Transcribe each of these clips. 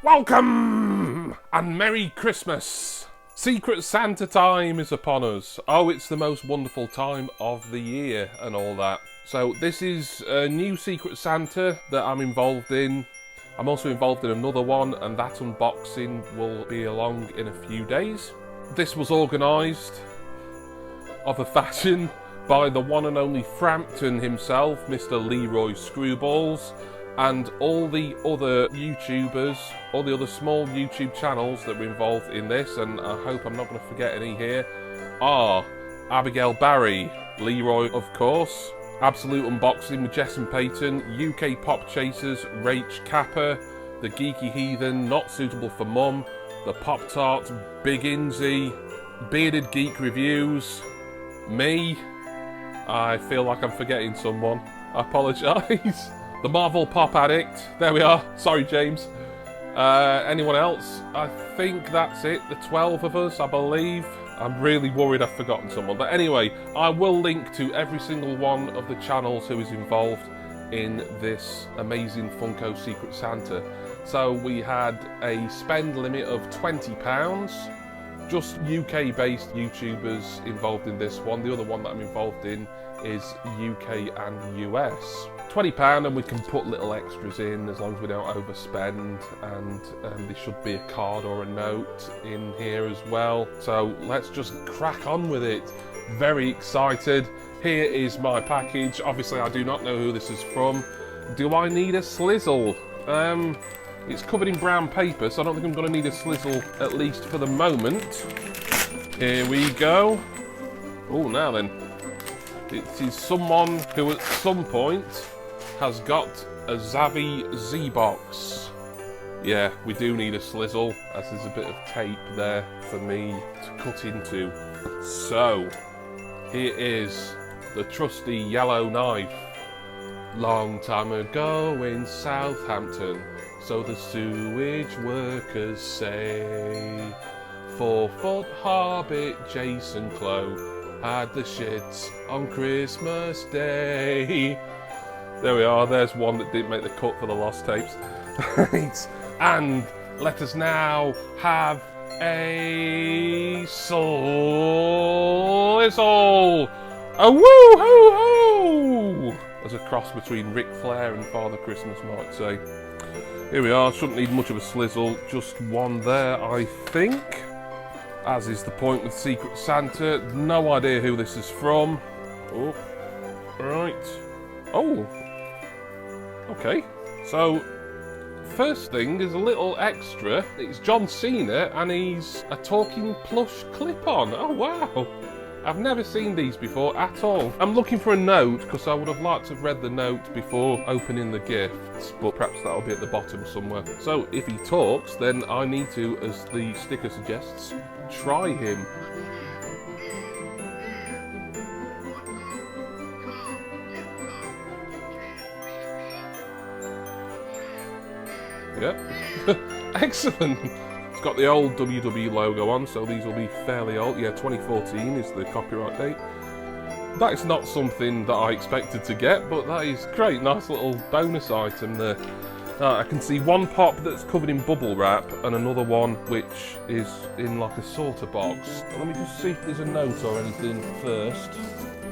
Welcome and Merry Christmas! Secret Santa time is upon us. Oh, it's the most wonderful time of the year and all that. So this is a new Secret Santa that I'm involved in. I'm also involved in another one, and that unboxing will be along in a few days. This was organised of a fashion by the one and only Frampton himself, Mr. Leroy Screwballs, and all the other YouTubers, all the other small YouTube channels that were involved in this, and I hope I'm not going to forget any here, are Abigail Barry, Leroy of course, Absolute Unboxing with Jess and Peyton, UK Pop Chasers, Rach Kappa, The Geeky Heathen, Not Suitable for Mum, The Pop Tarts, Big Inzy, Bearded Geek Reviews, me, I feel like I'm forgetting someone, I apologise. The Marvel Pop Addict, there we are, sorry James. Anyone else? I think that's it, the 12 of us, I believe. I'm really worried I've forgotten someone. But anyway, I will link to every single one of the channels who is involved in this amazing Funko Secret Santa. So we had a spend limit of £20, just UK-based YouTubers involved in this one. The other one that I'm involved in is UK and US. £20 and we can put little extras in as long as we don't overspend, and there should be a card or a note in here as well. So let's just crack on with it. Very excited. Here is my package. Obviously I do not know who this is from. Do I need a slizzle? It's covered in brown paper, so I don't think I'm going to need a slizzle, at least for the moment. Here we go. Oh, now then. It is someone who at some point has got a Zavi Z-Box. Yeah, we do need a slizzle, as there's a bit of tape there for me to cut into. So, here is the trusty yellow knife. Long time ago in Southampton, so the sewage workers say, 4-foot Hobbit Jason Clow had the shits on Christmas Day. There we are, there's one that didn't make the cut for the lost tapes. And let us now have a slizzle. A woo-hoo-hoo! As a cross between Ric Flair and Father Christmas might say. Here we are, shouldn't need much of a slizzle, just one there I think. As is the point with Secret Santa, no idea who this is from. Oh, right. Oh, okay. So, first thing is a little extra. It's John Cena and he's a talking plush clip-on. Oh, wow. I've never seen these before at all. I'm looking for a note because I would have liked to have read the note before opening the gifts, but perhaps that'll be at the bottom somewhere. So if he talks, then I need to, as the sticker suggests, try him. Yeah, excellent. It's got the old WWE logo on, so these will be fairly old. Yeah, 2014 is the copyright date. That is not something that I expected to get, but that is great. Nice little bonus item there. I can see one pop that's covered in bubble wrap and another one which is in like a sorter box. Let me just see if there's a note or anything first.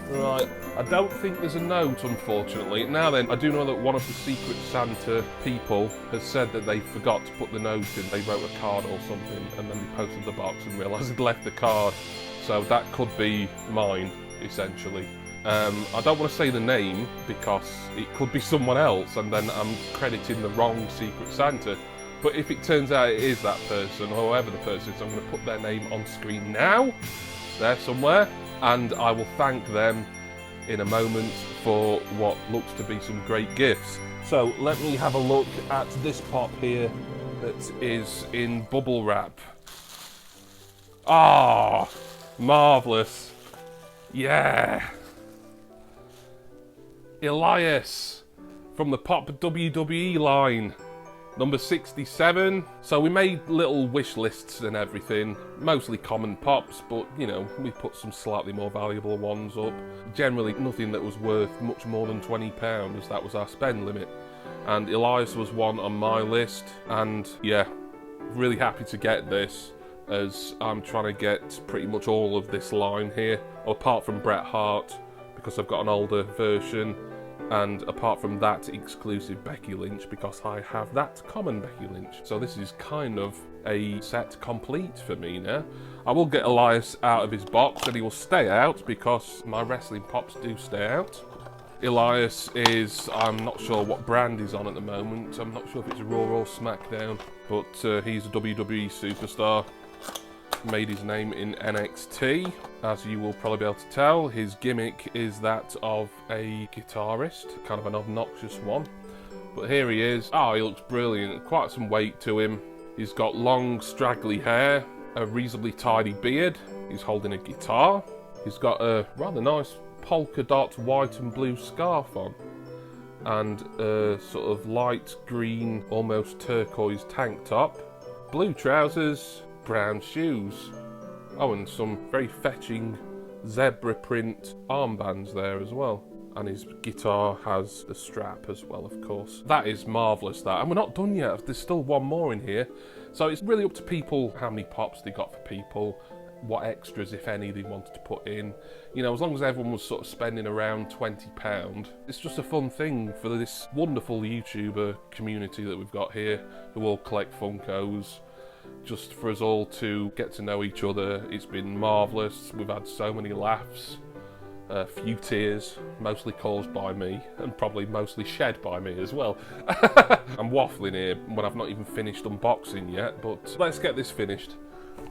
Right, I don't think there's a note, unfortunately. Now then, I do know that one of the Secret Santa people has said that they forgot to put the note in. They wrote a card or something, and then they posted the box and realised they'd left the card. So that could be mine, essentially. I don't want to say the name, because it could be someone else, and then I'm crediting the wrong Secret Santa. But if it turns out it is that person, or whoever the person is, I'm going to put their name on screen now. There somewhere. And I will thank them in a moment for what looks to be some great gifts. So let me have a look at this pop here that is in bubble wrap. Ah, marvellous. Yeah. Elias from the Pop WWE line. Number 67. So we made little wish lists and everything. Mostly common pops, but you know, we put some slightly more valuable ones up. Generally nothing that was worth much more than £20, as that was our spend limit. and Elias was one on my list, and yeah, really happy to get this, as I'm trying to get pretty much all of this line here, apart from Bret Hart, because I've got an older version, and apart from that exclusive Becky Lynch, because I have that common Becky Lynch. So this is kind of a set complete for me now. I will get Elias out of his box, and he will stay out because my wrestling pops do stay out. Elias is, I'm not sure what brand he's on at the moment. I'm not sure if it's Raw or SmackDown, but he's a WWE superstar. Made his name in NXT, as you will probably be able to tell. His gimmick is that of a guitarist, kind of an obnoxious one. But here he is. Oh, he looks brilliant. Quite some weight to him. He's got long, straggly hair, a reasonably tidy beard. He's holding a guitar. He's got a rather nice polka dot white and blue scarf on, and a sort of light green, almost turquoise tank top, blue trousers, brown shoes. Oh, and some very fetching zebra print armbands there as well. And his guitar has the strap as well, of course. That is marvellous, that. And we're not done yet. There's still one more in here. So it's really up to people how many pops they got for people, what extras, if any, they wanted to put in. You know, as long as everyone was sort of spending around £20, it's just a fun thing for this wonderful YouTuber community that we've got here, who all collect Funkos. Just for us all to get to know each other. It's been marvellous. We've had so many laughs, a few tears, mostly caused by me, and probably mostly shed by me as well. I'm waffling here when I've not even finished unboxing yet, but let's get this finished.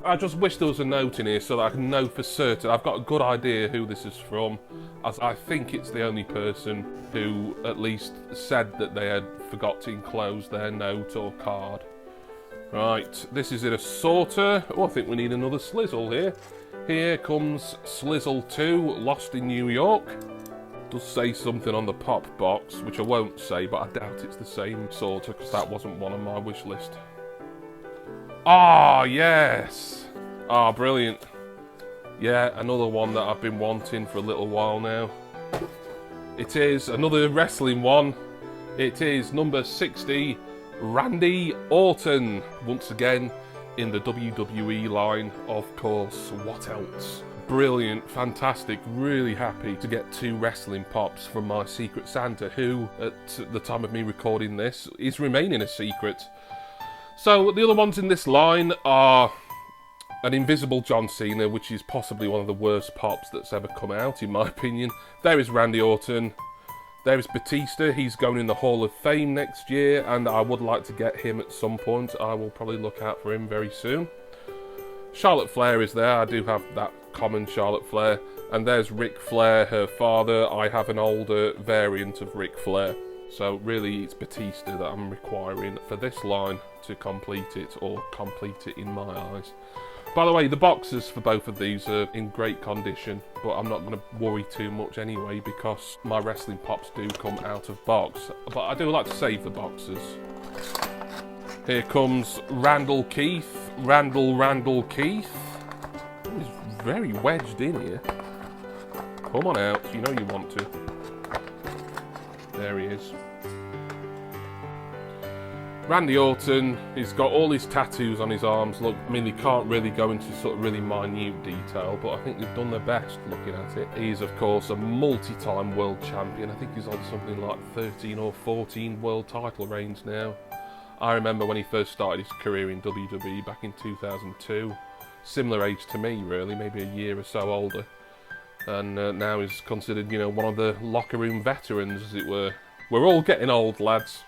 I just wish there was a note in here so that I can know for certain. I've got a good idea who this is from, as I think it's the only person who at least said that they had forgot to enclose their note or card. Right, this is in a sorter. Oh, I think we need another Slizzle here. Here comes Slizzle 2, Lost in New York. Does say something on the pop box, which I won't say, but I doubt it's the same sorter, because that wasn't one on my wish list. Ah, yes! Ah, brilliant. Yeah, another one that I've been wanting for a little while now. It is another wrestling one. It is number 60. Randy Orton, once again in the WWE line, of course. What else? Brilliant, fantastic, really happy to get 2 wrestling pops from my Secret Santa, who, at the time of me recording this, is remaining a secret. So the other ones in this line are an invisible John Cena, which is possibly one of the worst pops that's ever come out, in my opinion. There is Randy Orton. There is Batista. He's going in the Hall of Fame next year, and I would like to get him at some point. I will probably look out for him very soon. Charlotte Flair is there. I do have that common Charlotte Flair. And there's Ric Flair, her father. I have an older variant of Ric Flair. So really it's Batista that I'm requiring for this line to complete it, or complete it in my eyes. By the way, the boxes for both of these are in great condition, but I'm not going to worry too much anyway, because my wrestling pops do come out of box. But I do like to save the boxes. Here comes Randall Keith. Randall Keith. He's very wedged in here. Come on out, you know you want to. There he is. Randy Orton, he's got all his tattoos on his arms. Look, I mean, they can't really go into sort of really minute detail, but I think they've done their best looking at it. He's, of course, a multi-time world champion. I think he's on something like 13 or 14 world title reigns now. I remember when he first started his career in WWE back in 2002. Similar age to me, really, maybe a year or so older. And now he's considered, you know, one of the locker room veterans, as it were. We're all getting old, lads.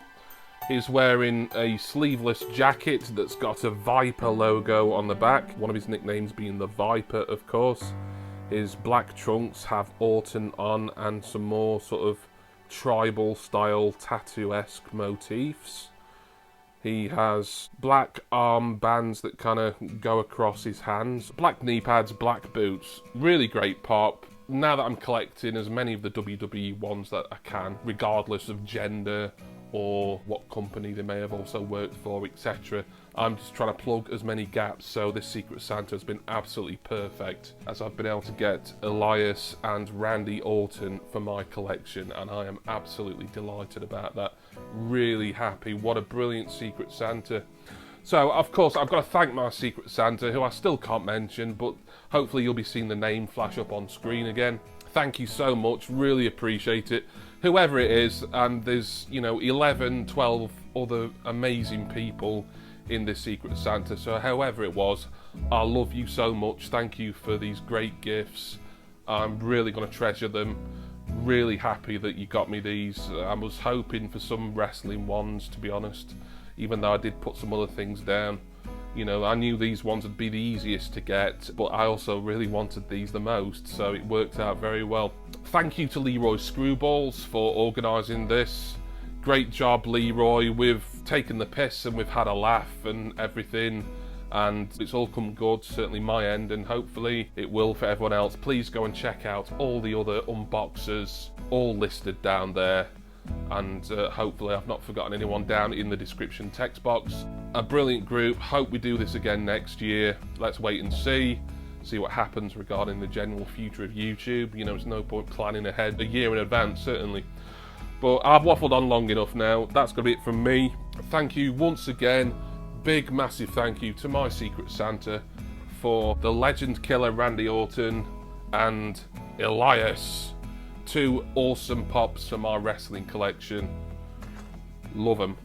He's wearing a sleeveless jacket that's got a Viper logo on the back, one of his nicknames being the Viper, of course. His black trunks have Orton on, and some more sort of tribal style tattoo-esque motifs. He has black arm bands that kind of go across his hands, black knee pads, black boots. Really great pop. Now that I'm collecting as many of the WWE ones that I can, regardless of gender or what company they may have also worked for, etc. I'm just trying to plug as many gaps, so this Secret Santa has been absolutely perfect, as I've been able to get Elias and Randy Orton for my collection, and I am absolutely delighted about that. really happy. What a brilliant Secret Santa. So, of course, I've got to thank my Secret Santa, who I still can't mention, but hopefully you'll be seeing the name flash up on screen again. Thank you so much, really appreciate it. Whoever it is, and there's, you know, 11, 12 other amazing people in this Secret Santa, so however it was, I love you so much. Thank you for these great gifts. I'm really going to treasure them. Really happy that you got me these. I was hoping for some wrestling ones, to be honest, even though I did put some other things down. You know, I knew these ones would be the easiest to get, but I also really wanted these the most, so it worked out very well. Thank you to Leroy Screwballs for organising this. Great job, Leroy. We've taken the piss and we've had a laugh and everything, and it's all come good, certainly my end, and hopefully it will for everyone else. Please go and check out all the other unboxers, all listed down there. And hopefully I've not forgotten anyone down in the description text box. A brilliant group. Hope we do this again next year. Let's wait and see what happens regarding the general future of YouTube. You know, there's no point planning ahead a year in advance, certainly. But I've waffled on long enough now. That's going to be it from me. Thank you once again. Big massive thank you to my Secret Santa for the legend killer Randy Orton and Elias. 2 awesome pops from our wrestling collection. Love them.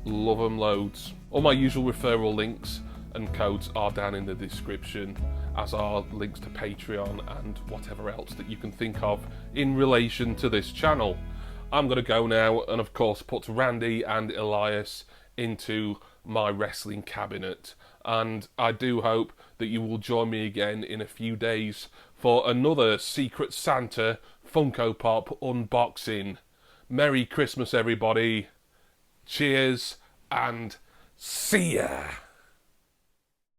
Love them loads. All my usual referral links and codes are down in the description, as are links to Patreon and whatever else that you can think of in relation to this channel. I'm going to go now and of course put Randy and Elias into my wrestling cabinet, and I do hope that you will join me again in a few days for another Secret Santa Funko Pop unboxing. Merry Christmas, everybody. Cheers and see ya.